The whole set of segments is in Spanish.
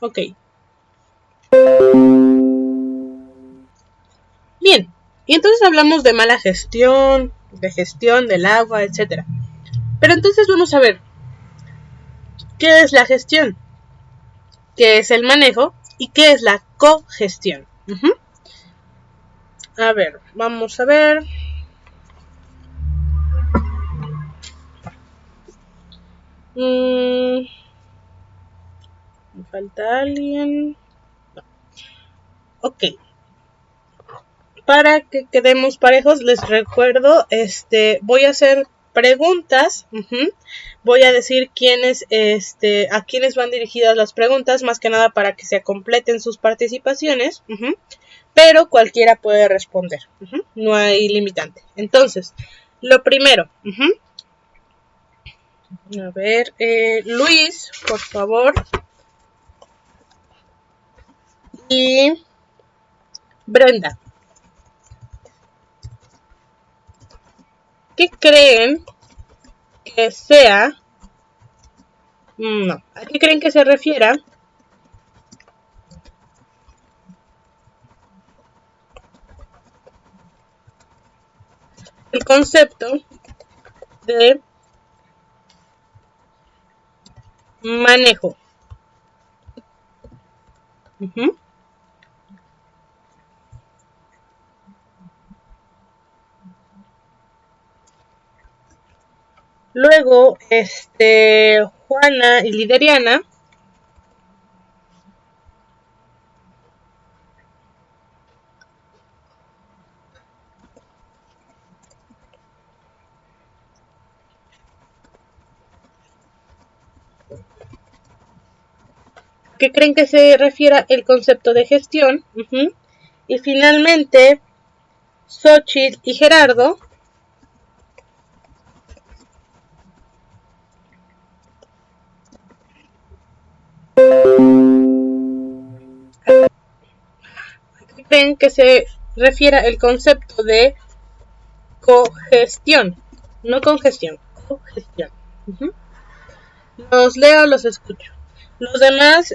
Ok. Bien, y entonces hablamos de mala gestión, de gestión del agua, etc. Pero entonces vamos a ver, ¿qué es la gestión? ¿Qué es el manejo? ¿Y qué es la cogestión? A ver, vamos a ver. Me falta alguien. No. Ok. Para que quedemos parejos, les recuerdo, voy a hacer preguntas. Voy a decir quiénes, a quiénes van dirigidas las preguntas, más que nada para que se completen sus participaciones. Pero cualquiera puede responder. No hay limitante. Entonces, lo primero. A ver, Luis, por favor. Y Brenda. ¿Qué creen que sea? No. ¿A qué creen que se refiera el concepto de manejo? Luego, Juana y Lideriana. ¿Qué creen que se refiera el concepto de gestión? Y finalmente, Xochitl y Gerardo. ¿Qué creen que se refiera el concepto de cogestión? No congestión, cogestión. Los leo, los escucho. Los demás,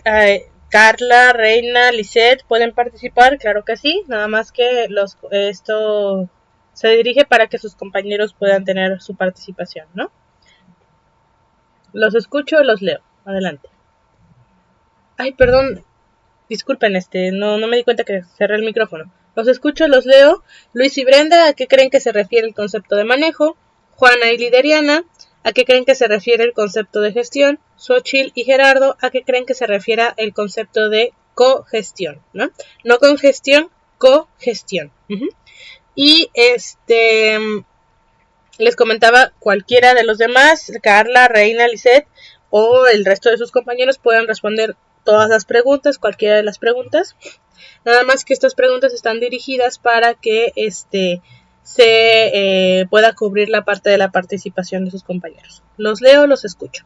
Carla, Reina, Lisette, ¿pueden participar? Claro que sí, nada más que esto se dirige para que sus compañeros puedan tener su participación, ¿no? Los escucho, los leo. Adelante. Ay, perdón, disculpen, no me di cuenta que cerré el micrófono. Los escucho, los leo. Luis y Brenda, ¿a qué creen que se refiere el concepto de manejo? Juana y Lideriana, ¿a qué creen que se refiere el concepto de gestión? Xochitl y Gerardo, ¿a qué creen que se refiera el concepto de cogestión? No congestión, cogestión. Y les comentaba, cualquiera de los demás, Carla, Reina, Lisette o el resto de sus compañeros pueden responder todas las preguntas, cualquiera de las preguntas. Nada más que estas preguntas están dirigidas para que se pueda cubrir la parte de la participación de sus compañeros. Los leo, los escucho.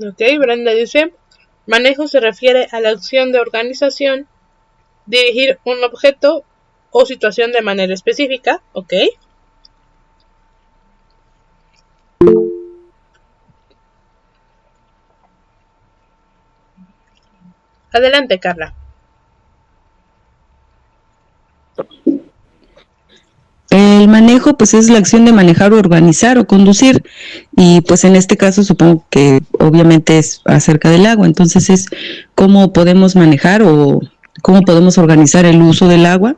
Ok, Brenda dice, manejo se refiere a la acción de organización, dirigir un objeto o situación de manera específica. Ok. Adelante, Carla. El manejo pues es la acción de manejar, organizar o conducir, y pues en este caso supongo que obviamente es acerca del agua. Entonces es cómo podemos manejar o cómo podemos organizar el uso del agua.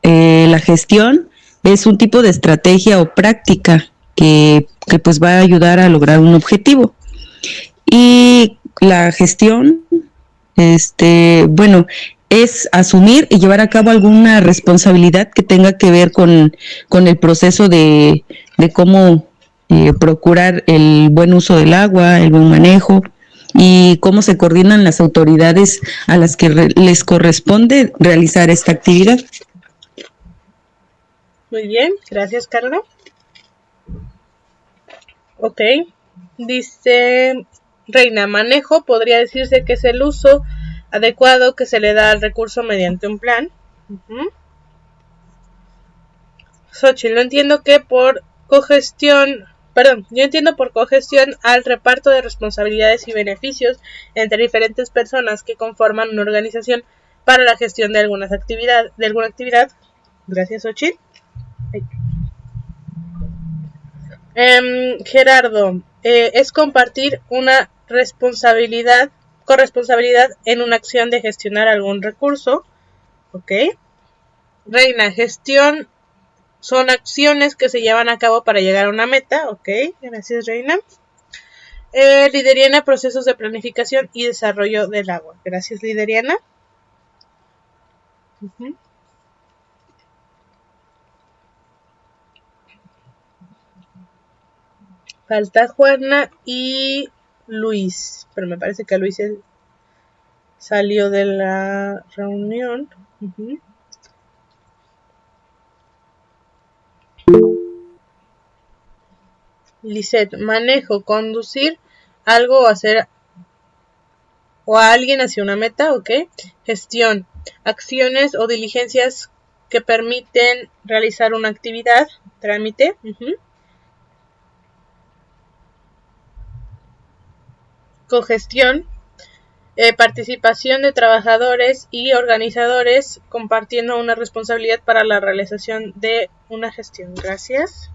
La gestión es un tipo de estrategia o práctica que pues va a ayudar a lograr un objetivo. Y la gestión, bueno, es asumir y llevar a cabo alguna responsabilidad que tenga que ver con el proceso de cómo procurar el buen uso del agua, el buen manejo y cómo se coordinan las autoridades a las que les corresponde realizar esta actividad. Muy bien, gracias, Carla. Ok, dice Reina, manejo podría decirse que es el uso adecuado que se le da al recurso mediante un plan. Xochitl, yo entiendo por cogestión al reparto de responsabilidades y beneficios entre diferentes personas que conforman una organización para la gestión de alguna actividad. Gracias, Xochitl. Gerardo, es compartir una corresponsabilidad en una acción de gestionar algún recurso. Ok. Reina, gestión son acciones que se llevan a cabo para llegar a una meta. Ok, gracias, Reina. Lideriana, procesos de planificación y desarrollo del agua. Gracias, Lideriana. Falta Juana y Luis, pero me parece que Luis salió de la reunión. Lisette, manejo, conducir algo o hacer o a alguien hacia una meta, ok. Gestión, acciones o diligencias que permiten realizar una actividad, trámite. Cogestión, participación de trabajadores y organizadores compartiendo una responsabilidad para la realización de una gestión. Gracias.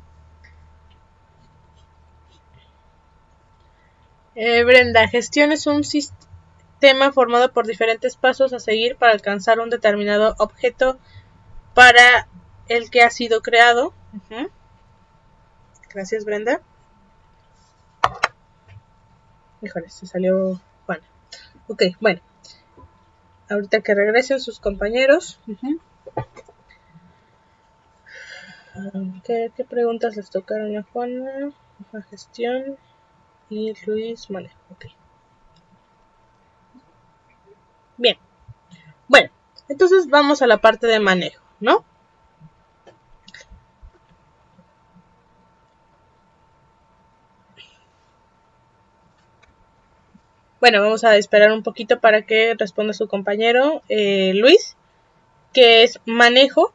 Brenda, gestión es un sistema formado por diferentes pasos a seguir para alcanzar un determinado objeto para el que ha sido creado. Gracias, Brenda. Híjole, se salió Juana. Ok, bueno. Ahorita que regresen sus compañeros. ¿Qué preguntas les tocaron a Juana? La gestión y Luis manejo. Ok. Bien. Bueno, entonces vamos a la parte de manejo, ¿no? Bueno, vamos a esperar un poquito para que responda su compañero Luis, que es manejo.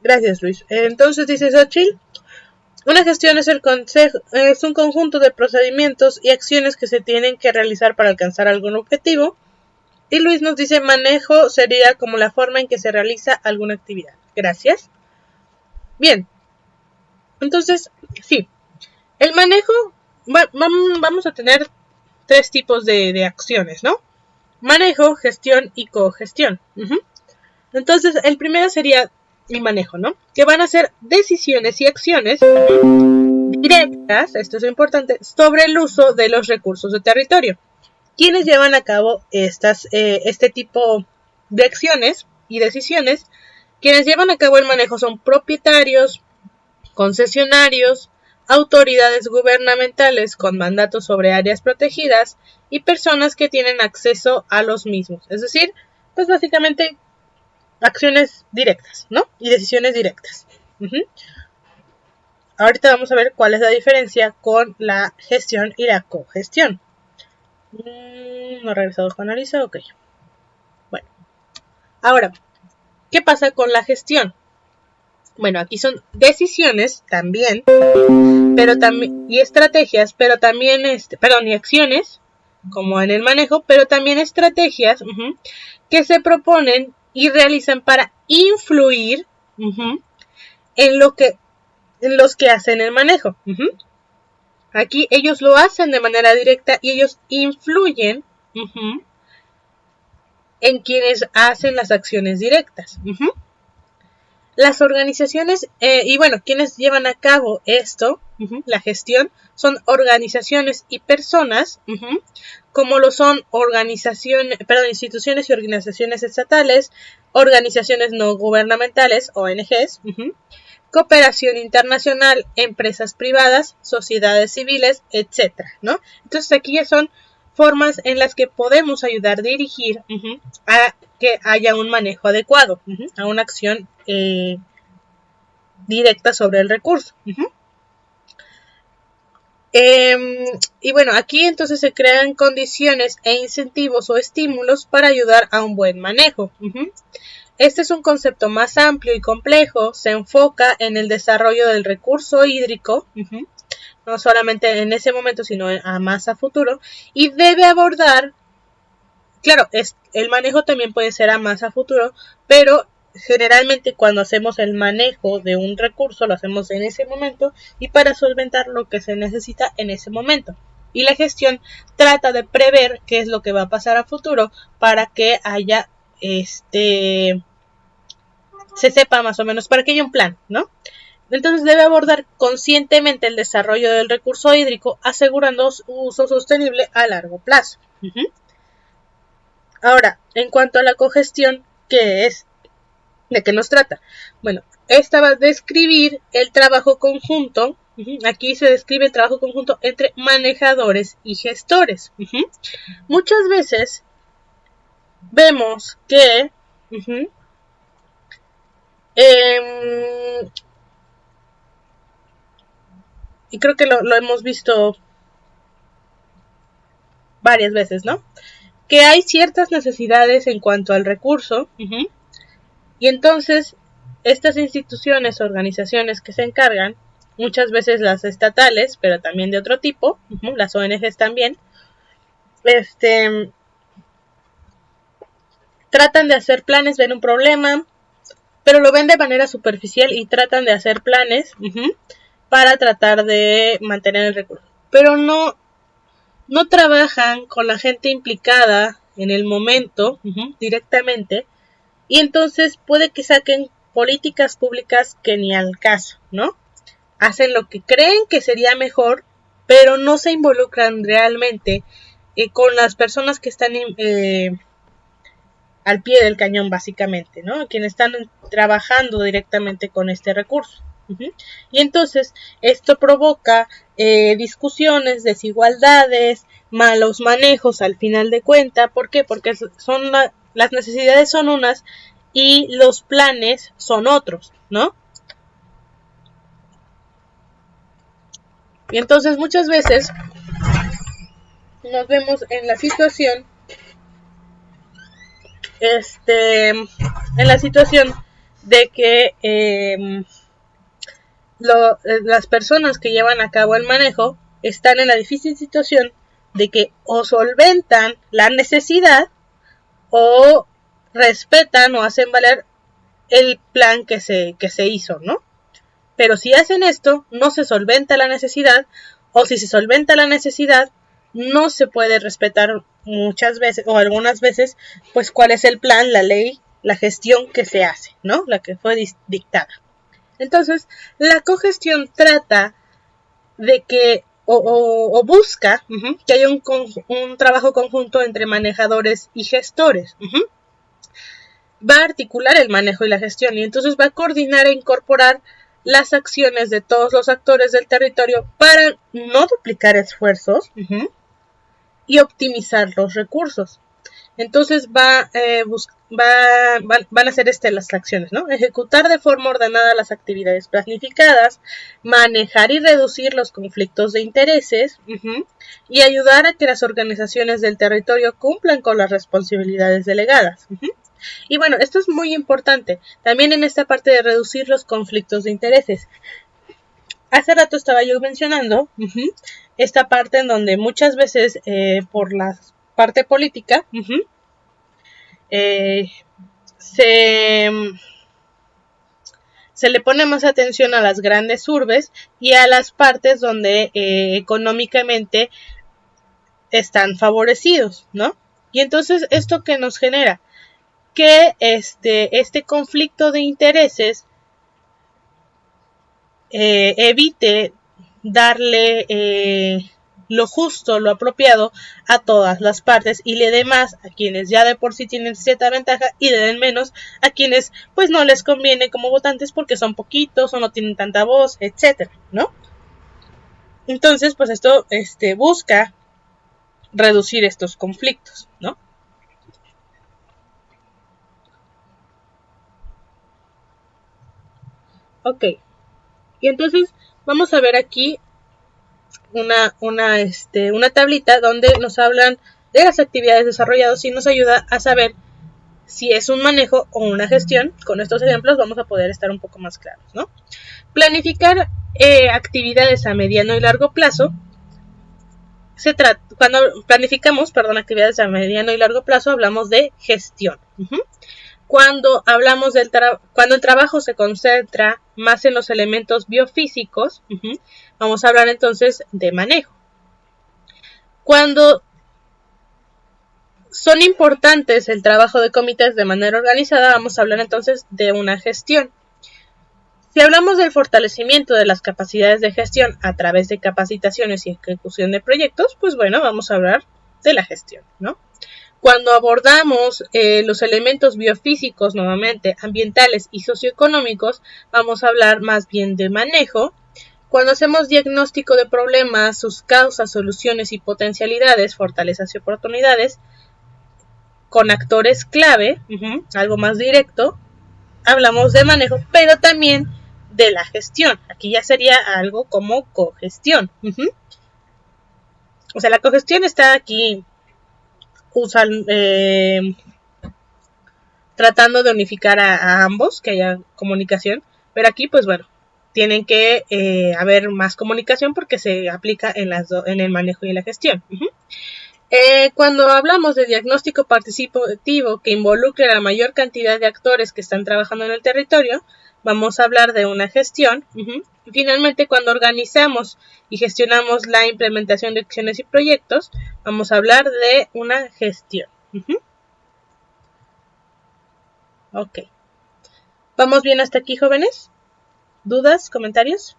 Gracias, Luis. Entonces dice Xochitl, una gestión es un conjunto de procedimientos y acciones que se tienen que realizar para alcanzar algún objetivo. Y Luis nos dice, manejo sería como la forma en que se realiza alguna actividad. Gracias. Bien. Entonces, sí. El manejo, vamos a tener 3 tipos de acciones, ¿no? Manejo, gestión y cogestión. Entonces, el primero sería el manejo, ¿no? Que van a ser decisiones y acciones directas, esto es importante, sobre el uso de los recursos de territorio. Quienes llevan a cabo este tipo de acciones y decisiones, quienes llevan a cabo el manejo son propietarios, concesionarios, autoridades gubernamentales con mandatos sobre áreas protegidas y personas que tienen acceso a los mismos. Es decir, pues básicamente acciones directas, ¿no? Y decisiones directas. Ahorita vamos a ver cuál es la diferencia con la gestión y la cogestión. No ha regresado Juan Alisa, ok. Bueno. Ahora, ¿qué pasa con la gestión? Bueno, aquí son decisiones también, pero también y estrategias, pero también y acciones, como en el manejo, pero también estrategias que se proponen y realizan para influir en los que hacen el manejo. Aquí ellos lo hacen de manera directa y ellos influyen en quienes hacen las acciones directas. Las organizaciones, y bueno, quienes llevan a cabo esto, la gestión, son organizaciones y personas, como lo son instituciones y organizaciones estatales, organizaciones no gubernamentales, ONGs, cooperación internacional, empresas privadas, sociedades civiles, etcétera, ¿no? Entonces aquí ya son formas en las que podemos ayudar a dirigir a que haya un manejo adecuado, a una acción directa sobre el recurso. Y bueno, aquí entonces se crean condiciones e incentivos o estímulos para ayudar a un buen manejo. Este es un concepto más amplio y complejo, se enfoca en el desarrollo del recurso hídrico, no solamente en ese momento, sino más a futuro, y debe abordar, claro, el manejo también puede ser a más a futuro, pero generalmente cuando hacemos el manejo de un recurso lo hacemos en ese momento y para solventar lo que se necesita en ese momento. Y la gestión trata de prever qué es lo que va a pasar a futuro para que haya se sepa más o menos, para que haya un plan, ¿no? Entonces debe abordar conscientemente el desarrollo del recurso hídrico, asegurando su uso sostenible a largo plazo. Ahora, en cuanto a la cogestión, ¿qué es? ¿De qué nos trata? Bueno, esta va a describir el trabajo conjunto. Aquí se describe el trabajo conjunto entre manejadores y gestores. Muchas veces vemos que y creo que lo hemos visto varias veces, ¿no? Que hay ciertas necesidades en cuanto al recurso, y entonces estas instituciones, organizaciones que se encargan, muchas veces las estatales, pero también de otro tipo, las ONGs también, tratan de hacer planes, ven un problema, pero lo ven de manera superficial y tratan de hacer planes para tratar de mantener el recurso. Pero no trabajan con la gente implicada en el momento directamente, y entonces puede que saquen políticas públicas que ni al caso, ¿no? Hacen lo que creen que sería mejor, pero no se involucran realmente con las personas que están al pie del cañón, básicamente, ¿no? Quienes están trabajando directamente con este recurso. Y entonces esto provoca discusiones, desigualdades, malos manejos al final de cuenta. ¿Por qué? Porque las necesidades son unas y los planes son otros, ¿no? Y entonces muchas veces nos vemos en la situación de que las personas que llevan a cabo el manejo están en la difícil situación de que o solventan la necesidad o respetan o hacen valer el plan que se hizo, ¿no? Pero si hacen esto, no se solventa la necesidad, o si se solventa la necesidad, no se puede respetar muchas veces o algunas veces, pues cuál es el plan, la ley, la gestión que se hace, ¿no? La que fue dictada. Entonces, la cogestión trata de que, o busca que haya un trabajo conjunto entre manejadores y gestores. Va a articular el manejo y la gestión, y entonces va a coordinar e incorporar las acciones de todos los actores del territorio para no duplicar esfuerzos y optimizar los recursos. Entonces van a hacer las acciones, ¿no? Ejecutar de forma ordenada las actividades planificadas, manejar y reducir los conflictos de intereses y ayudar a que las organizaciones del territorio cumplan con las responsabilidades delegadas. Y bueno, esto es muy importante, también en esta parte de reducir los conflictos de intereses. Hace rato estaba yo mencionando esta parte en donde muchas veces por la parte política se le pone más atención a las grandes urbes y a las partes donde económicamente están favorecidos, ¿no? Y entonces, ¿esto qué nos genera? Que este conflicto de intereses evite darle lo justo, lo apropiado a todas las partes y le dé más a quienes ya de por sí tienen cierta ventaja y le den menos a quienes pues no les conviene como votantes porque son poquitos o no tienen tanta voz, etcétera, ¿no? Entonces, pues esto busca reducir estos conflictos, ¿no? Ok, y entonces vamos a ver aquí una tablita donde nos hablan de las actividades desarrolladas y nos ayuda a saber si es un manejo o una gestión. Con estos ejemplos vamos a poder estar un poco más claros, ¿no? Planificar actividades a mediano y largo plazo. Cuando planificamos, actividades a mediano y largo plazo, hablamos de gestión. Cuando hablamos cuando el trabajo se concentra más en los elementos biofísicos, vamos a hablar entonces de manejo. Cuando son importantes el trabajo de comités de manera organizada, vamos a hablar entonces de una gestión. Si hablamos del fortalecimiento de las capacidades de gestión a través de capacitaciones y ejecución de proyectos, pues bueno, vamos a hablar de la gestión, ¿no? Cuando abordamos los elementos biofísicos, nuevamente ambientales y socioeconómicos, vamos a hablar más bien de manejo. Cuando hacemos diagnóstico de problemas, sus causas, soluciones y potencialidades, fortalezas y oportunidades, con actores clave, algo más directo, hablamos de manejo, pero también de la gestión. Aquí ya sería algo como cogestión. O sea, la cogestión está aquí tratando de unificar a ambos, que haya comunicación, pero aquí pues bueno, tienen que haber más comunicación porque se aplica en el manejo y en la gestión. Cuando hablamos de diagnóstico participativo que involucre a la mayor cantidad de actores que están trabajando en el territorio, vamos a hablar de una gestión. Finalmente, cuando organizamos y gestionamos la implementación de acciones y proyectos, vamos a hablar de una gestión. Ok. ¿Vamos bien hasta aquí, jóvenes? ¿Dudas? ¿Comentarios?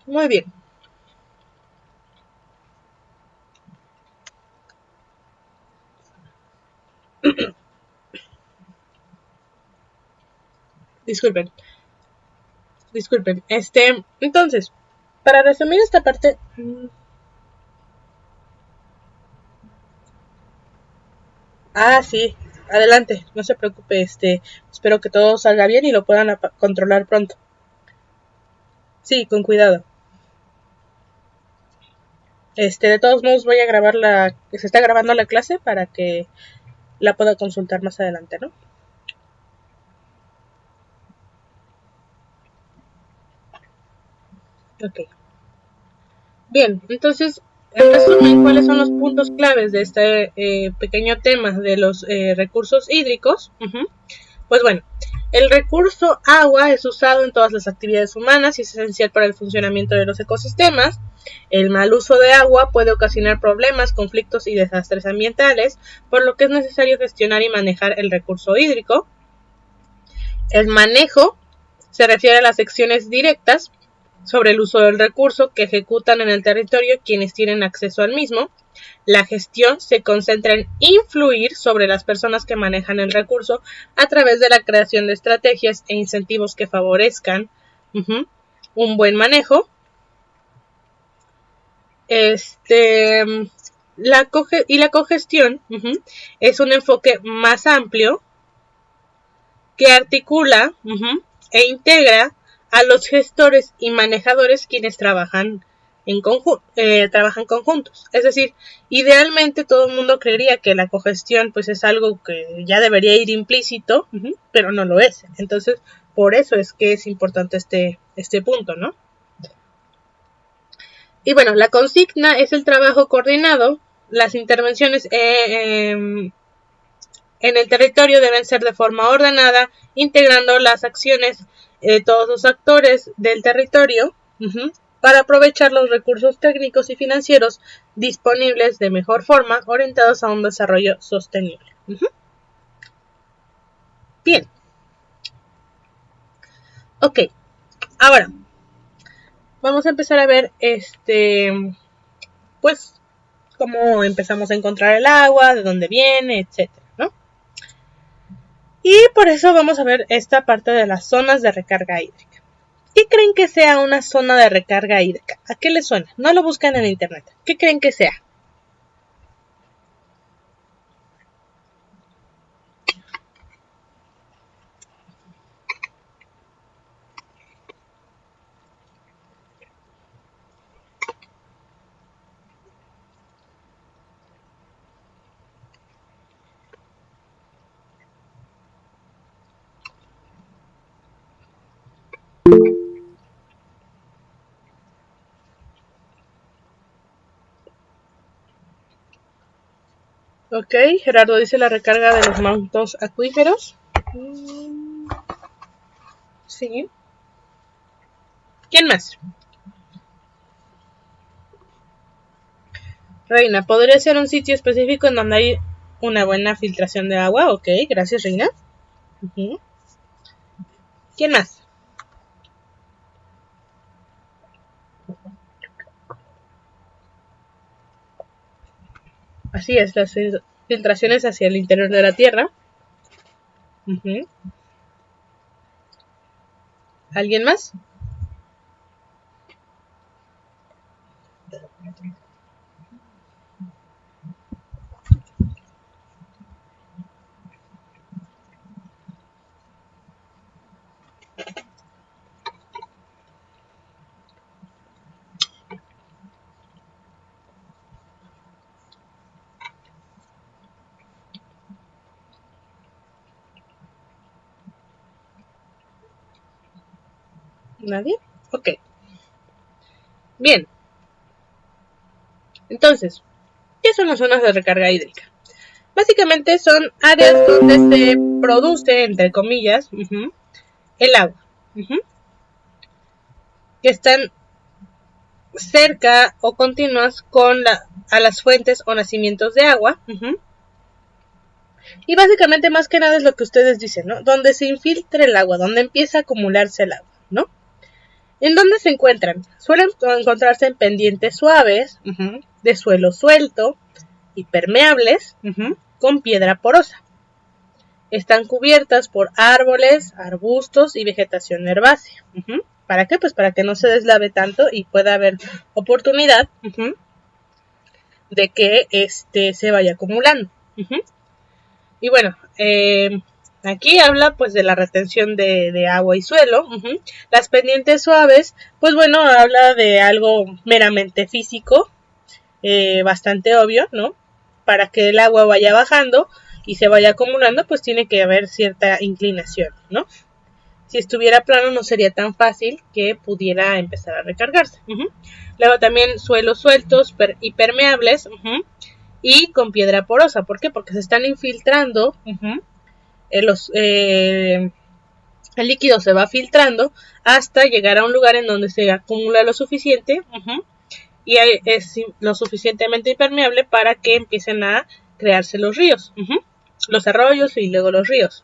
Muy bien. Disculpen. Entonces, para resumir esta parte. Sí, adelante, no se preocupe, espero que todo salga bien y lo puedan controlar pronto. Sí, con cuidado. De todos modos voy a grabar se está grabando la clase para que la pueda consultar más adelante, ¿no? Ok. Bien, entonces, en resumen, ¿cuáles son los puntos claves de este pequeño tema de los recursos hídricos? Pues bueno, el recurso agua es usado en todas las actividades humanas y es esencial para el funcionamiento de los ecosistemas. El mal uso de agua puede ocasionar problemas, conflictos y desastres ambientales, por lo que es necesario gestionar y manejar el recurso hídrico. El manejo se refiere a las acciones directas sobre el uso del recurso que ejecutan en el territorio quienes tienen acceso al mismo. La gestión se concentra en influir sobre las personas que manejan el recurso a través de la creación de estrategias e incentivos que favorezcan un buen manejo. La cogestión es un enfoque más amplio que articula e integra a los gestores y manejadores quienes trabajan conjuntos. Es decir, idealmente todo el mundo creería que la cogestión pues es algo que ya debería ir implícito, pero no lo es. Entonces, por eso es que es importante este punto, ¿no? Y bueno, la consigna es el trabajo coordinado. Las intervenciones en el territorio deben ser de forma ordenada, integrando las acciones de todos los actores del territorio para aprovechar los recursos técnicos y financieros disponibles de mejor forma, orientados a un desarrollo sostenible. Bien. Ok. Ahora, vamos a empezar a ver pues cómo empezamos a encontrar el agua, de dónde viene, etcétera, ¿no? Y por eso vamos a ver esta parte de las zonas de recarga hídrica. ¿Qué creen que sea una zona de recarga hídrica? ¿A qué les suena? No lo buscan en internet. ¿Qué creen que sea? Ok, Gerardo dice la recarga de los mantos acuíferos. Sí. ¿Quién más? Reina, ¿podría ser un sitio específico en donde hay una buena filtración de agua? Ok, gracias, Reina. ¿Quién más? Así es, las filtraciones hacia el interior de la Tierra. ¿Alguien más? ¿Nadie? Ok. Bien. Entonces, ¿qué son las zonas de recarga hídrica? Básicamente son áreas donde se produce, entre comillas, el agua. Que están cerca o continuas a las fuentes o nacimientos de agua. Y básicamente más que nada es lo que ustedes dicen, ¿no? Donde se infiltra el agua, donde empieza a acumularse el agua, ¿no? ¿En dónde se encuentran? Suelen encontrarse en pendientes suaves, de suelo suelto y permeables, con piedra porosa. Están cubiertas por árboles, arbustos y vegetación herbácea. ¿Para qué? Pues para que no se deslave tanto y pueda haber oportunidad de que se vaya acumulando. Y bueno, aquí habla pues de la retención de agua y suelo. Las pendientes suaves, pues bueno, habla de algo meramente físico, bastante obvio, ¿no? Para que el agua vaya bajando y se vaya acumulando, pues tiene que haber cierta inclinación, ¿no? Si estuviera plano no sería tan fácil que pudiera empezar a recargarse. Luego también suelos sueltos y permeables y con piedra porosa. ¿Por qué? Porque se están infiltrando, el líquido se va filtrando hasta llegar a un lugar en donde se acumula lo suficiente y es lo suficientemente impermeable para que empiecen a crearse los ríos, los arroyos y luego los ríos.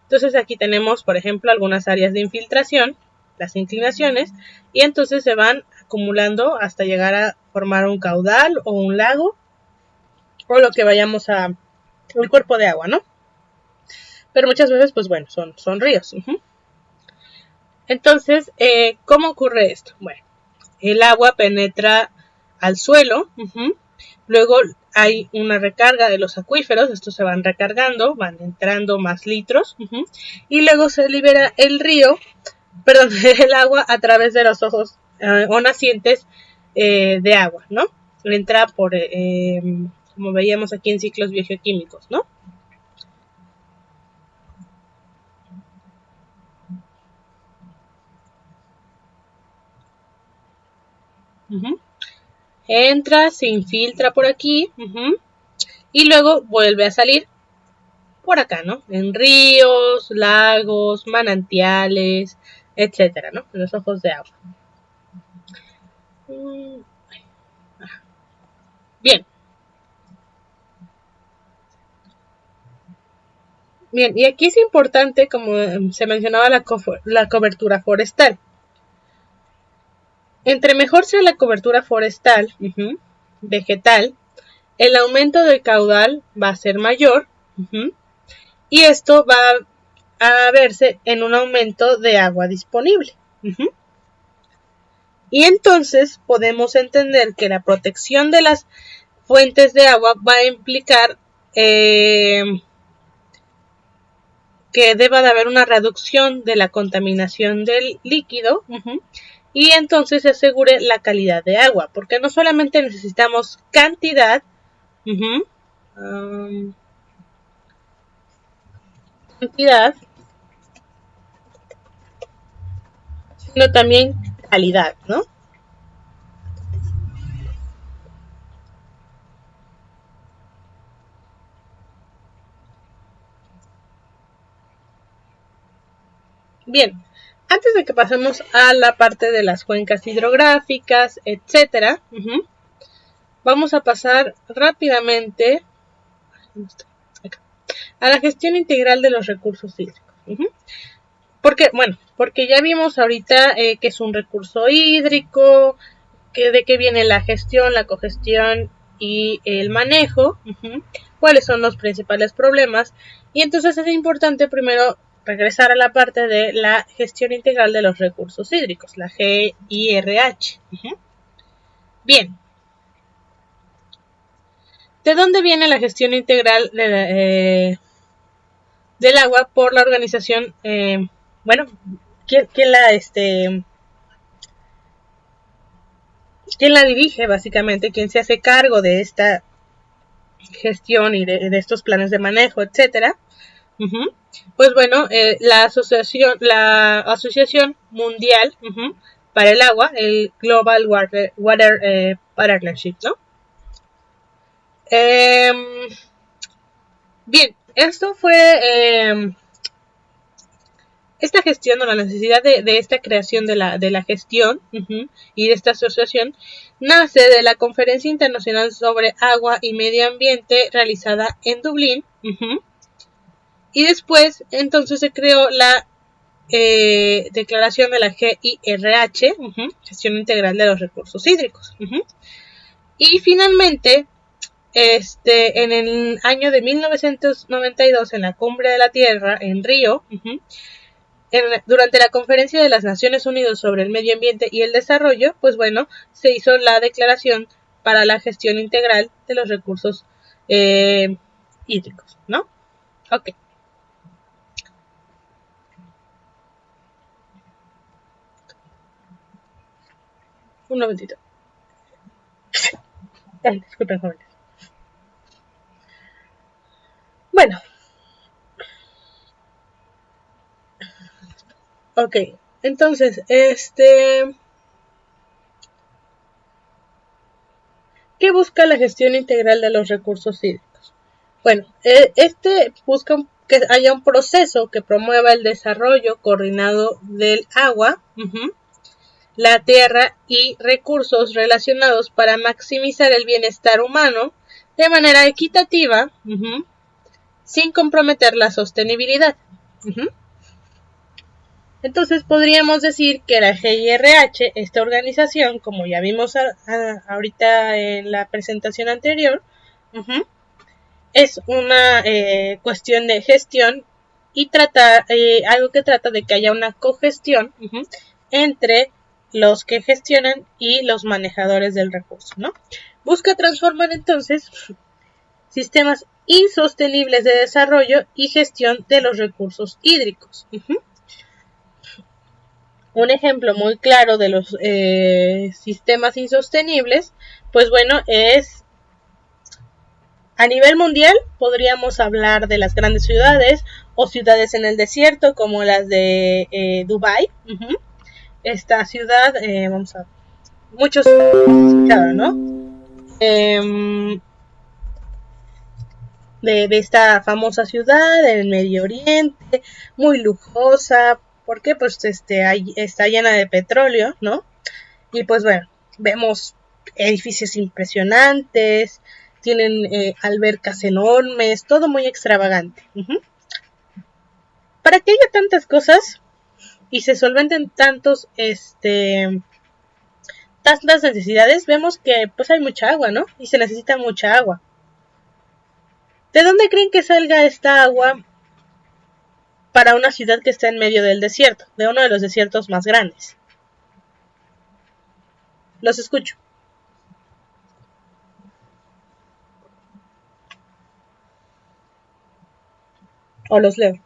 Entonces aquí tenemos, por ejemplo, algunas áreas de infiltración, las inclinaciones, y entonces se van acumulando hasta llegar a formar un caudal o un lago o lo que vayamos a el cuerpo de agua, ¿no? Pero muchas veces, pues bueno, son ríos. Entonces, ¿cómo ocurre esto? Bueno, el agua penetra al suelo, luego hay una recarga de los acuíferos, estos se van recargando, van entrando más litros, y luego se libera el agua a través de los ojos o nacientes de agua, ¿no? Entra por, como veíamos aquí en ciclos biogeoquímicos, ¿no? Entra, se infiltra por aquí, y luego vuelve a salir por acá, ¿no? En ríos, lagos, manantiales, etcétera, ¿no? En los ojos de agua. Bien. Bien, y aquí es importante, como se mencionaba, la cobertura forestal. Entre mejor sea la cobertura forestal, vegetal, el aumento del caudal va a ser mayor, y esto va a verse en un aumento de agua disponible. Y entonces podemos entender que la protección de las fuentes de agua va a implicar que deba de haber una reducción de la contaminación del líquido, y entonces se asegure la calidad de agua, porque no solamente necesitamos cantidad, sino también calidad, ¿no? Bien, antes de que pasemos a la parte de las cuencas hidrográficas, etcétera, vamos a pasar rápidamente a la gestión integral de los recursos hídricos. Porque ya vimos ahorita que es un recurso hídrico, de qué viene la gestión, la cogestión y el manejo, cuáles son los principales problemas, y entonces es importante primero regresar a la parte de la gestión integral de los recursos hídricos, la GIRH. Bien. ¿De dónde viene la gestión integral del agua por la organización? ¿Quién la dirige básicamente? ¿Quién se hace cargo de esta gestión y de estos planes de manejo, etcétera? Pues bueno, la Asociación Mundial para el Agua, el Global Water Partnership, ¿no? Bien, esto fue esta gestión o la necesidad de esta creación de la gestión y de esta asociación nace de la Conferencia Internacional sobre Agua y Medio Ambiente realizada en Dublín, y después entonces se creó la declaración de la GIRH, Gestión Integral de los Recursos Hídricos, y finalmente en el año de 1992 en la Cumbre de la Tierra en Río, durante la Conferencia de las Naciones Unidas sobre el Medio Ambiente y el Desarrollo, pues bueno, se hizo la declaración para la gestión integral de los recursos hídricos, ¿no? Ok. Un momentito. Disculpen, jóvenes. Bueno. Ok. Entonces, ¿qué busca la gestión integral de los recursos hídricos? Bueno, busca que haya un proceso que promueva el desarrollo coordinado del agua, la tierra y recursos relacionados para maximizar el bienestar humano de manera equitativa, sin comprometer la sostenibilidad. Entonces podríamos decir que la GIRH, esta organización, como ya vimos ahorita en la presentación anterior, es una cuestión de gestión y algo que trata de que haya una cogestión entre los que gestionan y los manejadores del recurso, ¿no? Busca transformar entonces sistemas insostenibles de desarrollo y gestión de los recursos hídricos. Un ejemplo muy claro de los sistemas insostenibles, pues bueno, es a nivel mundial. Podríamos hablar de las grandes ciudades o ciudades en el desierto como las de Dubái. Esta ciudad, vamos a muchos escucharon, ¿no? De esta famosa ciudad en el Medio Oriente, muy lujosa. ¿Por qué? Pues está llena de petróleo, ¿no? Y pues bueno, vemos edificios impresionantes, tienen albercas enormes, todo muy extravagante. Para que haya tantas cosas y se solventen tantas necesidades, vemos que pues hay mucha agua, ¿no? Y se necesita mucha agua. ¿De dónde creen que salga esta agua para una ciudad que está en medio del desierto, de uno de los desiertos más grandes? Los escucho. O los leo.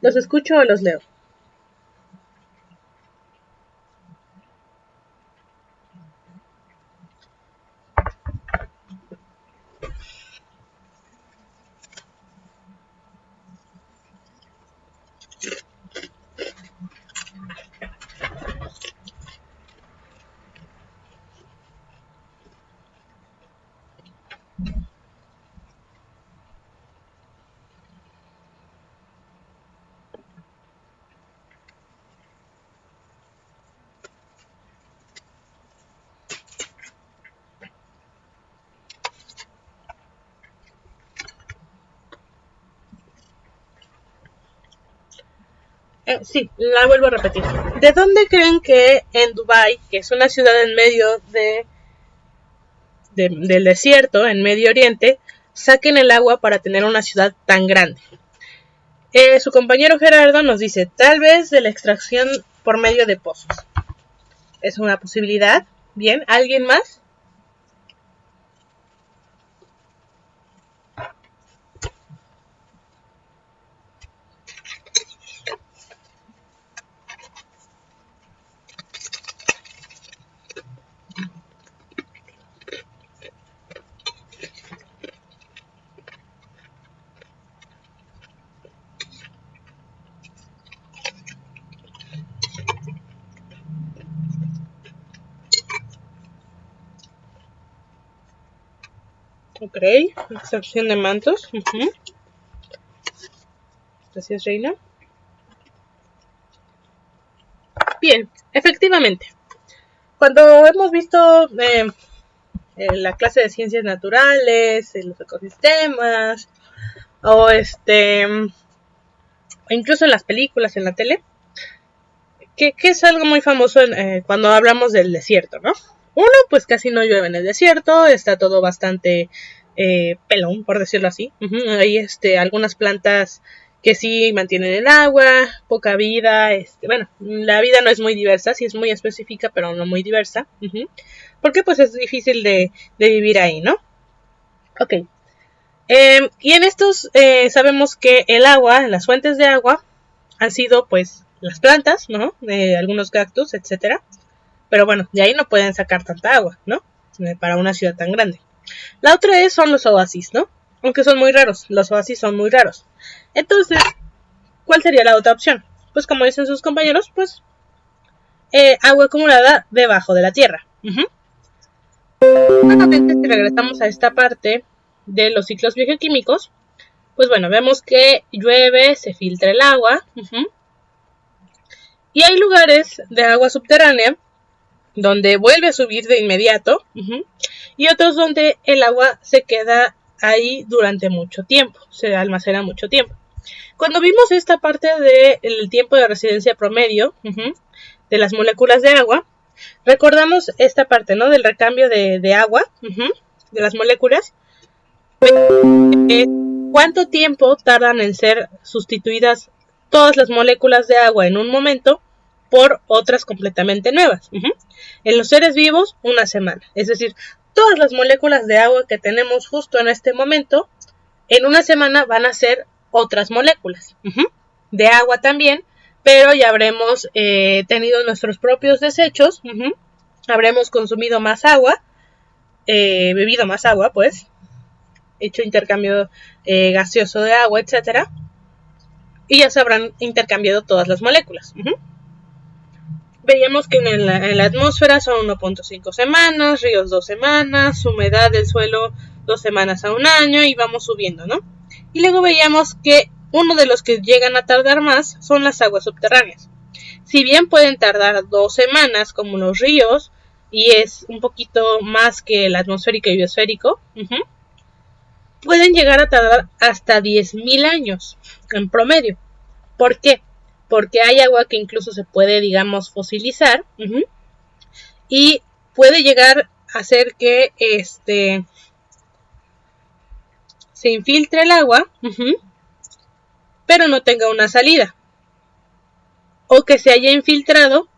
Los escucho o los leo. Sí, la vuelvo a repetir. ¿De dónde creen que en Dubái, que es una ciudad en medio del desierto, en Medio Oriente, saquen el agua para tener una ciudad tan grande? Su compañero Gerardo nos dice, tal vez de la extracción por medio de pozos. ¿Es una posibilidad? Bien, ¿alguien más? Ok, extracción de mantos. Gracias, Reina. Bien, efectivamente. Cuando hemos visto la clase de ciencias naturales, los ecosistemas, o incluso en las películas, en la tele, que es algo muy famoso cuando hablamos del desierto, ¿no? Uno, pues casi no llueve en el desierto, está todo bastante pelón, por decirlo así. Hay algunas plantas que sí mantienen el agua, poca vida, bueno, la vida no es muy diversa, sí es muy específica, pero no muy diversa, porque pues es difícil de vivir ahí, ¿no? Ok. Y en estos sabemos que el agua, las fuentes de agua, han sido pues las plantas, ¿no? Algunos cactus, etcétera. Pero bueno, de ahí no pueden sacar tanta agua, ¿no? Para una ciudad tan grande. La otra son los oasis, ¿no? Aunque son muy raros, los oasis son muy raros. Entonces, ¿cuál sería la otra opción? Pues como dicen sus compañeros, pues agua acumulada debajo de la tierra. Nuevamente, si regresamos a esta parte de los ciclos biogeoquímicos, pues bueno, vemos que llueve, se filtra el agua, y hay lugares de agua subterránea donde vuelve a subir de inmediato, y otros donde el agua se queda ahí durante mucho tiempo, se almacena mucho tiempo. Cuando vimos esta parte del tiempo de residencia promedio de las moléculas de agua, recordamos esta parte, ¿no? Del recambio de agua, de las moléculas. ¿Cuánto tiempo tardan en ser sustituidas todas las moléculas de agua en un momento por otras completamente nuevas? En los seres vivos, 1 semana. Es decir, todas las moléculas de agua que tenemos justo en este momento, en 1 semana van a ser otras moléculas. De agua también, pero ya habremos tenido nuestros propios desechos, habremos consumido más agua, bebido más agua, pues, hecho intercambio gaseoso de agua, etcétera, y ya se habrán intercambiado todas las moléculas. Veíamos que en la atmósfera son 1.5 semanas, ríos 2 semanas, humedad del suelo 2 semanas a 1 año, y vamos subiendo, ¿no? Y luego veíamos que uno de los que llegan a tardar más son las aguas subterráneas. Si bien pueden tardar 2 semanas como los ríos, y es un poquito más que el atmosférico y biosférico, pueden llegar a tardar hasta 10.000 años en promedio. ¿Por qué? Porque hay agua que incluso se puede, digamos, fosilizar, y puede llegar a hacer que se infiltre el agua, pero no tenga una salida, o que se haya infiltrado,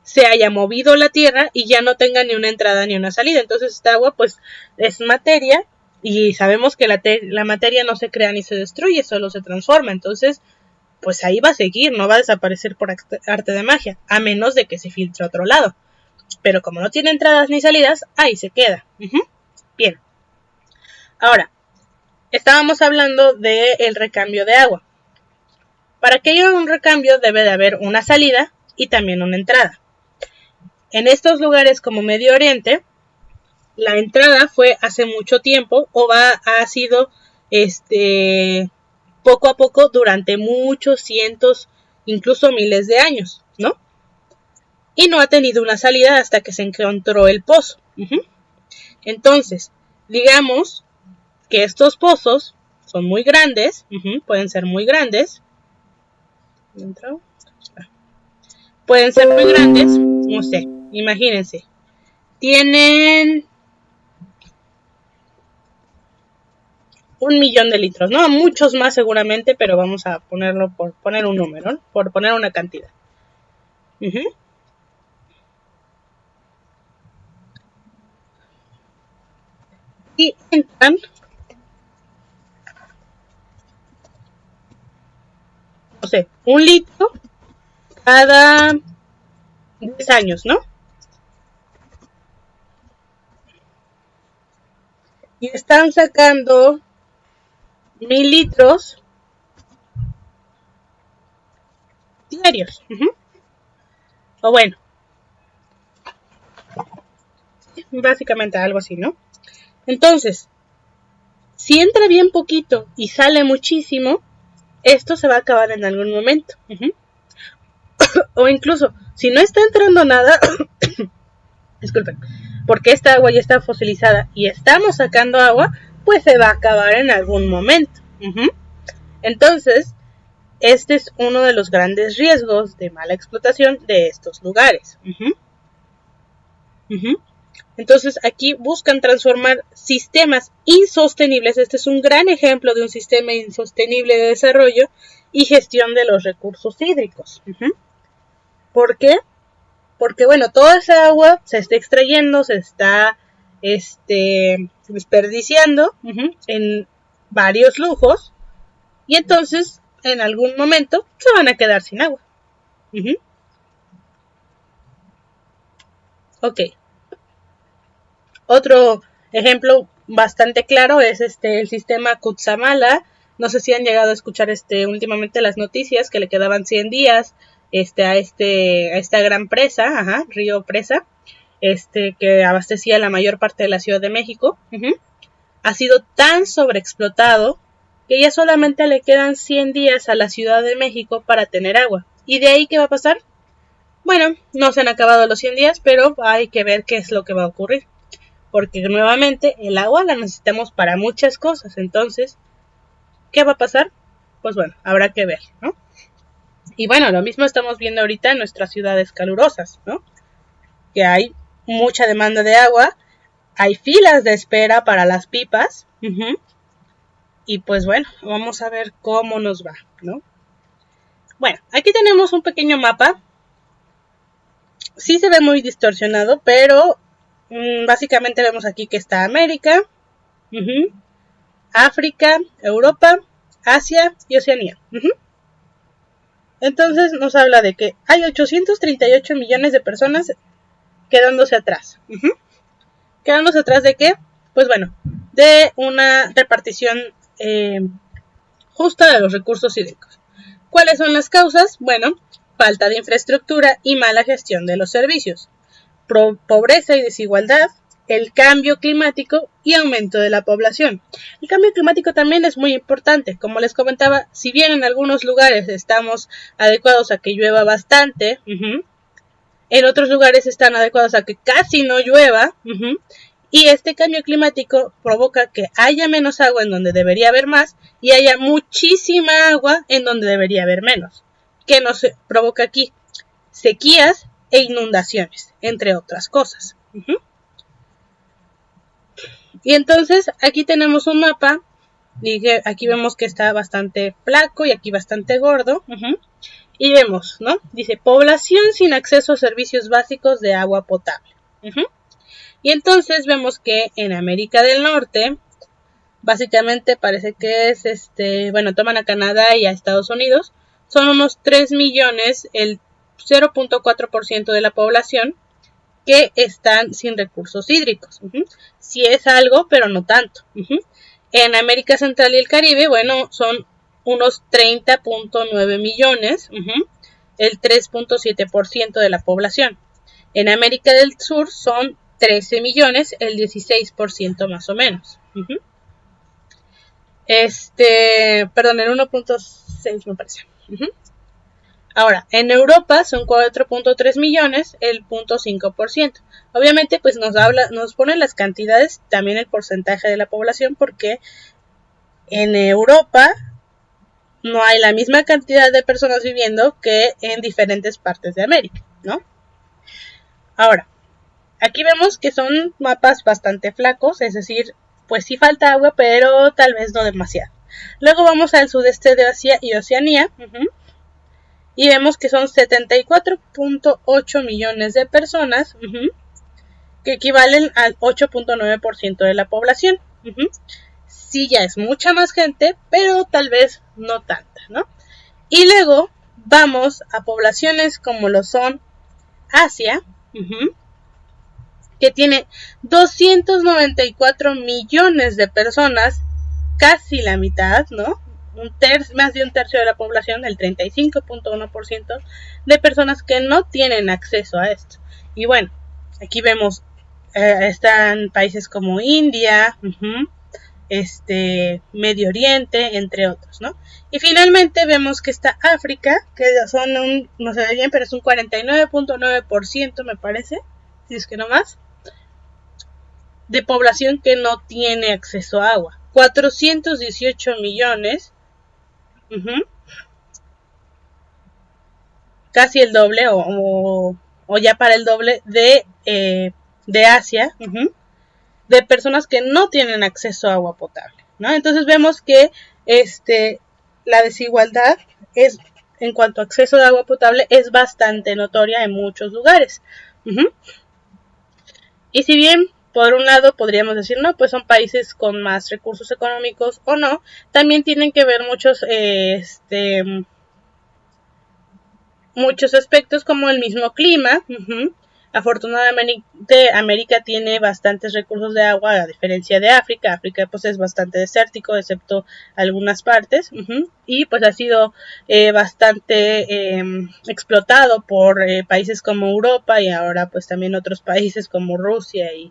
se haya movido la tierra y ya no tenga ni una entrada ni una salida. Entonces esta agua pues es materia, y sabemos que la materia no se crea ni se destruye, solo se transforma. Entonces pues ahí va a seguir, no va a desaparecer por arte de magia, a menos de que se filtre a otro lado. Pero como no tiene entradas ni salidas, ahí se queda. Bien. Ahora, estábamos hablando del recambio de agua. Para que haya un recambio debe de haber una salida y también una entrada. En estos lugares como Medio Oriente, la entrada fue hace mucho tiempo, o ha sido poco a poco durante muchos cientos, incluso miles de años, ¿no? Y no ha tenido una salida hasta que se encontró el pozo. Entonces, digamos que estos pozos son muy grandes, pueden ser muy grandes. Pueden ser muy grandes, no sé, imagínense. Tienen 1.000.000 de litros, ¿no? Muchos más seguramente, pero vamos a ponerlo por poner un número, ¿no? Por poner una cantidad. Y entran, no sé, 1 litro cada 10 años, ¿no? Y están sacando 1.000 litros diarios. O bueno, básicamente algo así, ¿no? Entonces, si entra bien poquito y sale muchísimo, esto se va a acabar en algún momento. O incluso, si no está entrando nada, disculpen, porque esta agua ya está fosilizada y estamos sacando agua, pues se va a acabar en algún momento. Entonces, este es uno de los grandes riesgos de mala explotación de estos lugares. Entonces, aquí buscan transformar sistemas insostenibles. Este es un gran ejemplo de un sistema insostenible de desarrollo y gestión de los recursos hídricos. ¿Por qué? Porque, bueno, toda esa agua se está extrayendo, se está desperdiciando en varios lujos, y entonces en algún momento se van a quedar sin agua. Ok. Otro ejemplo bastante claro es el sistema Cutzamala. No sé si han llegado a escuchar últimamente las noticias que le quedaban 100 días a esta gran presa, río Presa, que abastecía la mayor parte de la Ciudad de México. Ha sido tan sobreexplotado que ya solamente le quedan 100 días a la Ciudad de México para tener agua. ¿Y de ahí qué va a pasar? Bueno, no se han acabado los 100 días, pero hay que ver qué es lo que va a ocurrir. Porque nuevamente el agua la necesitamos para muchas cosas. Entonces, ¿qué va a pasar? pues bueno, habrá que ver, ¿no? Y bueno, lo mismo estamos viendo ahorita en nuestras ciudades calurosas, ¿no? Que hay mucha demanda de agua, hay filas de espera para las pipas, y pues bueno, vamos a ver cómo nos va, ¿no? Bueno, aquí tenemos un pequeño mapa. Sí se ve muy distorsionado, pero básicamente vemos aquí que está América, África, Europa, Asia y Oceanía. Entonces nos habla de que hay 838 millones de personas quedándose atrás. ¿Quedándose atrás de qué? Pues bueno, de una repartición justa de los recursos hídricos. ¿Cuáles son las causas? Bueno, falta de infraestructura y mala gestión de los servicios, pobreza y desigualdad, el cambio climático y aumento de la población. El cambio climático también es muy importante. Como les comentaba, si bien en algunos lugares estamos adecuados a que llueva bastante, en otros lugares están adecuados a que casi no llueva, y este cambio climático provoca que haya menos agua en donde debería haber más y haya muchísima agua en donde debería haber menos. ¿Qué nos provoca aquí? Sequías e inundaciones, entre otras cosas. Y entonces aquí tenemos un mapa y aquí vemos que está bastante flaco y aquí bastante gordo. Y vemos, ¿no? Dice, población sin acceso a servicios básicos de agua potable. Y entonces vemos que en América del Norte, básicamente parece que es, bueno, toman a Canadá y a Estados Unidos, son unos 3 millones, el 0.4% de la población, que están sin recursos hídricos. Sí es algo, pero no tanto. En América Central y el Caribe, bueno, son unos 30.9 millones, el 3.7% de la población. En América del Sur son 13 millones, el 16% más o menos. Perdón, el 1.6 me parece. Ahora, en Europa son 4.3 millones, el 0.5%. Obviamente, pues nos ponen las cantidades, también el porcentaje de la población, porque en Europa no hay la misma cantidad de personas viviendo que en diferentes partes de América, ¿no? Ahora, aquí vemos que son mapas bastante flacos, es decir, pues sí falta agua, pero tal vez no demasiado. Luego vamos al sudeste de Asia y Oceanía, y vemos que son 74.8 millones de personas, que equivalen al 8.9% de la población. Sí, ya es mucha más gente, pero tal vez no tanta, ¿no? Y luego vamos a poblaciones como lo son Asia, que tiene 294 millones de personas, casi la mitad, ¿no? Más de un tercio de la población, el 35.1% de personas que no tienen acceso a esto. Y bueno, aquí vemos, están países como India, Medio Oriente, entre otros, ¿no? Y finalmente vemos que está África, que son no se ve bien, pero es un 49.9%, me parece, si es que no más, de población que no tiene acceso a agua. 418 millones, casi el doble o ya para el doble de Asia, de personas que no tienen acceso a agua potable, ¿no? Entonces vemos que la desigualdad es, en cuanto a acceso de agua potable, es bastante notoria en muchos lugares. Y si bien por un lado podríamos decir, no, pues son países con más recursos económicos o no, también tienen que ver muchos aspectos como el mismo clima. Afortunadamente América tiene bastantes recursos de agua, a diferencia de África. África pues es bastante desértico, excepto algunas partes, y pues ha sido bastante explotado por países como Europa y ahora pues también otros países como Rusia y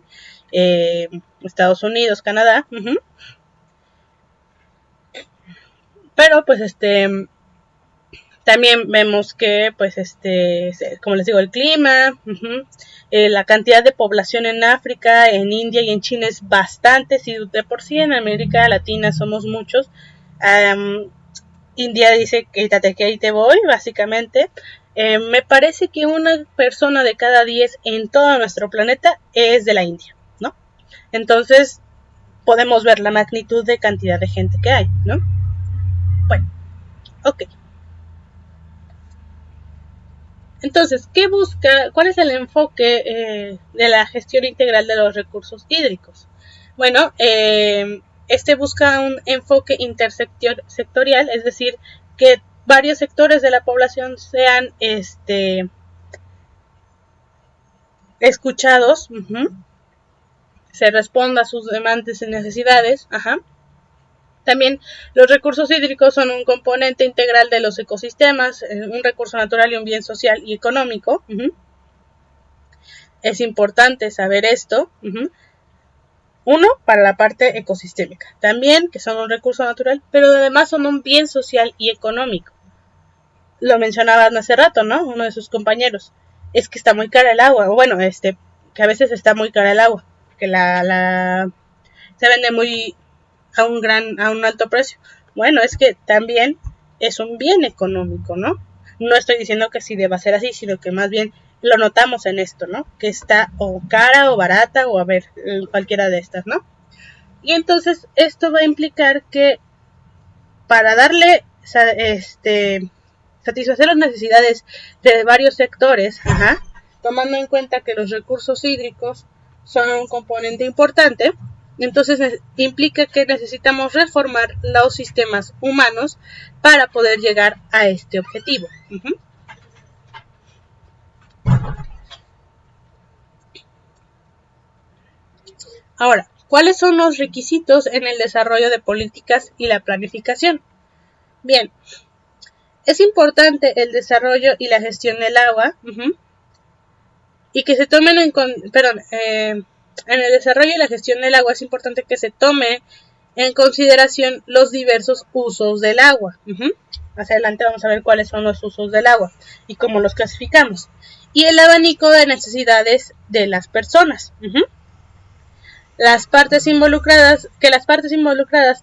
Estados Unidos, Canadá. Pero pues también vemos que, pues, como les digo, el clima, la cantidad de población en África, en India y en China es bastante, si de por sí en América Latina somos muchos, India dice quítate que ahí te voy, básicamente. Me parece que una persona de cada 10 en todo nuestro planeta es de la India, ¿no? Entonces podemos ver la magnitud de cantidad de gente que hay, ¿no? Bueno, ok. Entonces, ¿qué busca? ¿Cuál es el enfoque de la gestión integral de los recursos hídricos? Bueno, este busca un enfoque intersectorial, es decir, que varios sectores de la población sean escuchados, se responda a sus demandas y necesidades. También los recursos hídricos son un componente integral de los ecosistemas, un recurso natural y un bien social y económico. Es importante saber esto. Uno, para la parte ecosistémica. También que son un recurso natural, pero además son un bien social y económico. Lo mencionaban hace rato, ¿no? Uno de sus compañeros. Es que está muy cara el agua. O bueno, que a veces está muy cara el agua. Que se vende muy a un alto precio. Bueno, es que también es un bien económico, ¿no? No estoy diciendo que sí deba ser así, sino que más bien lo notamos en esto, ¿no? Que está o cara o barata o a ver, cualquiera de estas, ¿no? Y entonces esto va a implicar que para darle satisfacer las necesidades de varios sectores, tomando en cuenta que los recursos hídricos son un componente importante, entonces implica que necesitamos reformar los sistemas humanos para poder llegar a este objetivo. Ahora, ¿cuáles son los requisitos en el desarrollo de políticas y la planificación? Bien, es importante el desarrollo y la gestión del agua, y que se tomen en el desarrollo y la gestión del agua es importante que se tome en consideración los diversos usos del agua. Más adelante vamos a ver cuáles son los usos del agua y cómo los clasificamos. Y el abanico de necesidades de las personas. Que las partes involucradas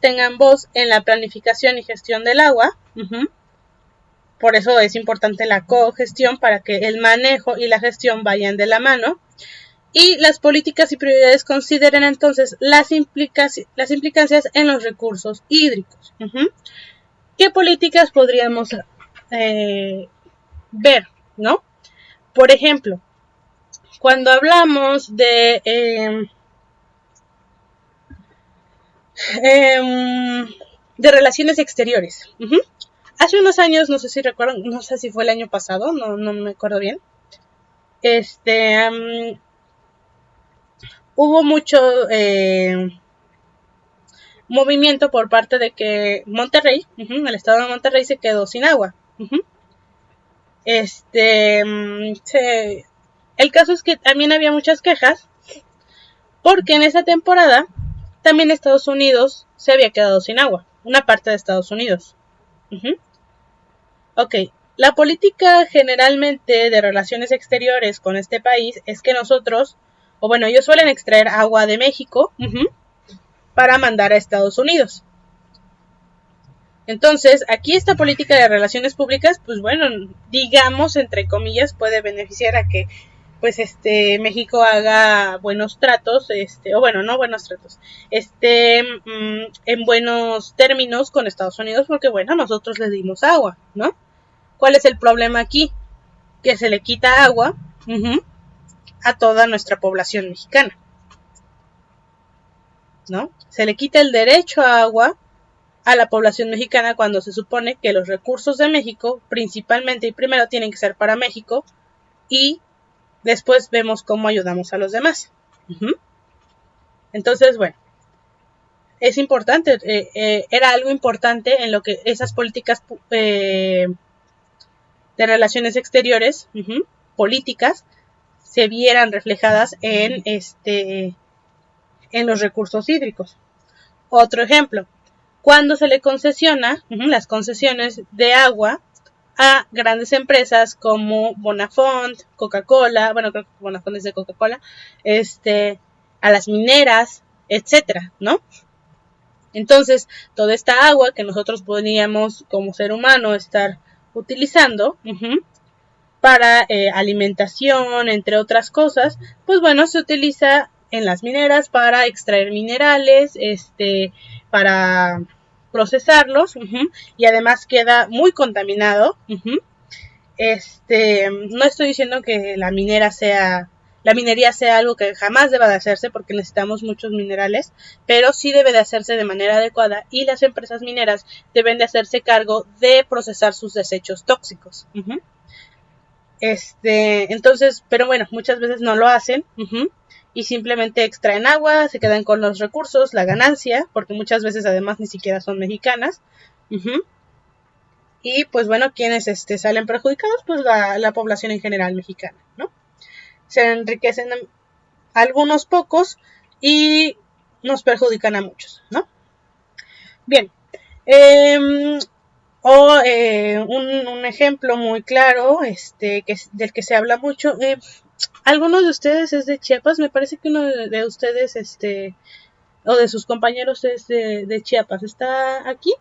tengan voz en la planificación y gestión del agua. Por eso es importante la cogestión para que el manejo y la gestión vayan de la mano. Y las políticas y prioridades consideren entonces las implicancias en los recursos hídricos. ¿Qué políticas podríamos ver, ¿no? Por ejemplo, cuando hablamos de relaciones exteriores. Hace unos años, no sé si recuerdan, no sé si fue el año pasado, no me acuerdo bien. Hubo mucho movimiento por parte de que Monterrey, el estado de Monterrey se quedó sin agua. El caso es que también había muchas quejas porque en esa temporada también Estados Unidos se había quedado sin agua, una parte de Estados Unidos. Ok, la política generalmente de relaciones exteriores con este país es que nosotros, o bueno, ellos suelen extraer agua de México para mandar a Estados Unidos. Entonces, aquí esta política de relaciones públicas, pues bueno, digamos, entre comillas, puede beneficiar a que pues México haga buenos tratos, o bueno, no buenos tratos, en buenos términos con Estados Unidos, porque bueno, nosotros les dimos agua, ¿no? ¿Cuál es el problema aquí? Que se le quita agua a toda nuestra población mexicana, ¿no? Se le quita el derecho a agua a la población mexicana cuando se supone que los recursos de México principalmente y primero tienen que ser para México y después vemos cómo ayudamos a los demás. Entonces, bueno, es importante, era algo importante en lo que esas políticas de relaciones exteriores, políticas, se vieran reflejadas en los recursos hídricos. Otro ejemplo, cuando se le concesiona las concesiones de agua a grandes empresas como Bonafont, Coca-Cola, bueno, creo que Bonafont es de Coca-Cola, a las mineras, etcétera, ¿no? Entonces, toda esta agua que nosotros podríamos como ser humano estar utilizando para alimentación, entre otras cosas, pues bueno, se utiliza en las mineras para extraer minerales, para procesarlos, y además queda muy contaminado. No estoy diciendo que la minería sea algo que jamás deba de hacerse, porque necesitamos muchos minerales, pero sí debe de hacerse de manera adecuada, y las empresas mineras deben de hacerse cargo de procesar sus desechos tóxicos. Entonces, pero bueno, muchas veces no lo hacen, y simplemente extraen agua, se quedan con los recursos, la ganancia, porque muchas veces además ni siquiera son mexicanas. Y pues bueno, quienes salen perjudicados, pues la población en general mexicana, ¿no? Se enriquecen algunos pocos y nos perjudican a muchos, ¿no? Bien, un ejemplo muy claro, del que se habla mucho. ¿Alguno de ustedes es de Chiapas? Me parece que uno de ustedes, o de sus compañeros es de Chiapas. ¿Está aquí?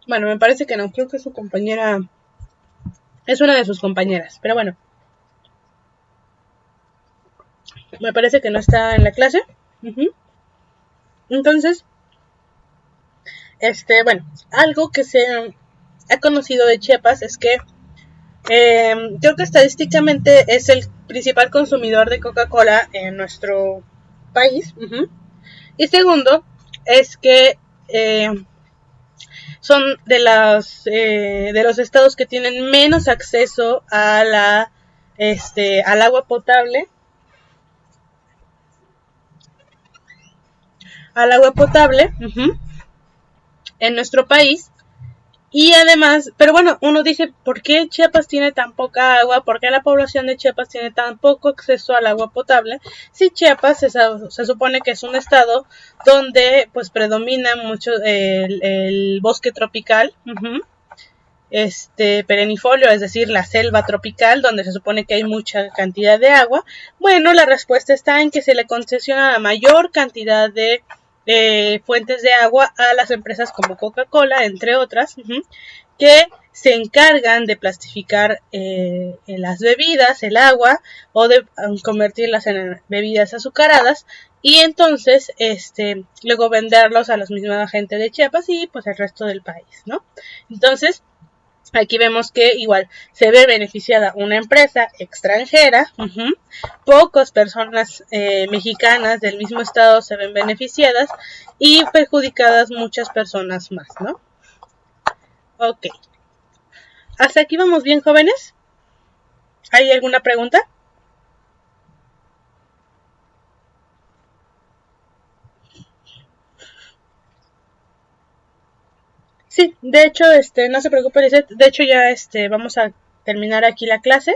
Bueno, me parece que no. Creo que su compañera es una de sus compañeras. Pero bueno, me parece que no está en la clase. Entonces, bueno, algo que se ha conocido de Chiapas es que creo que estadísticamente es el principal consumidor de Coca-Cola en nuestro país. Y segundo, es que son de los estados que tienen menos acceso a al agua potable. Al agua potable en nuestro país. Y además, pero bueno, uno dice, ¿por qué Chiapas tiene tan poca agua? ¿Por qué la población de Chiapas tiene tan poco acceso al agua potable? Si Chiapas se supone que es un estado donde pues predomina mucho el bosque tropical, perennifolio, es decir, la selva tropical, donde se supone que hay mucha cantidad de agua. Bueno, la respuesta está en que se le concesiona la mayor cantidad de fuentes de agua a las empresas como Coca-Cola, entre otras, que se encargan de plastificar las bebidas, el agua, o de convertirlas en bebidas azucaradas, y entonces luego venderlos a la misma gente de Chiapas y pues el resto del país, ¿no? Entonces, aquí vemos que igual se ve beneficiada una empresa extranjera, pocas personas mexicanas del mismo estado se ven beneficiadas y perjudicadas muchas personas más, ¿no? Ok. ¿Hasta aquí vamos bien, jóvenes? ¿Hay alguna pregunta? Sí, de hecho, no se preocupe, Lizeth. De hecho, ya vamos a terminar aquí la clase.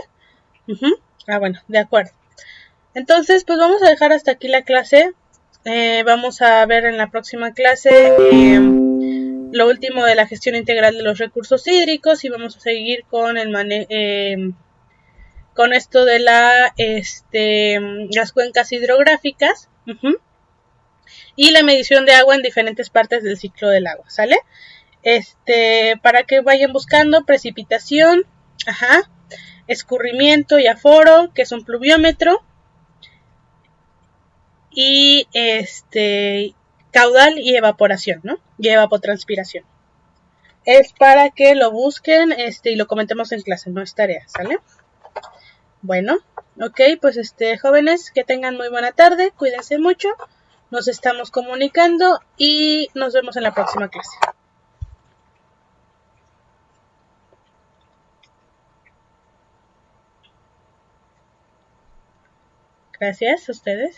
Ah, bueno, de acuerdo. Entonces, pues vamos a dejar hasta aquí la clase. Vamos a ver en la próxima clase lo último de la gestión integral de los recursos hídricos, y vamos a seguir con con esto de las cuencas hidrográficas y la medición de agua en diferentes partes del ciclo del agua, ¿sale? Para que vayan buscando precipitación, escurrimiento y aforo, que es un pluviómetro, y caudal y evaporación, ¿no? Y evapotranspiración. Es para que lo busquen y lo comentemos en clase, no es tarea, ¿sale? Bueno, ok, pues jóvenes, que tengan muy buena tarde, cuídense mucho, nos estamos comunicando y nos vemos en la próxima clase. Gracias a ustedes.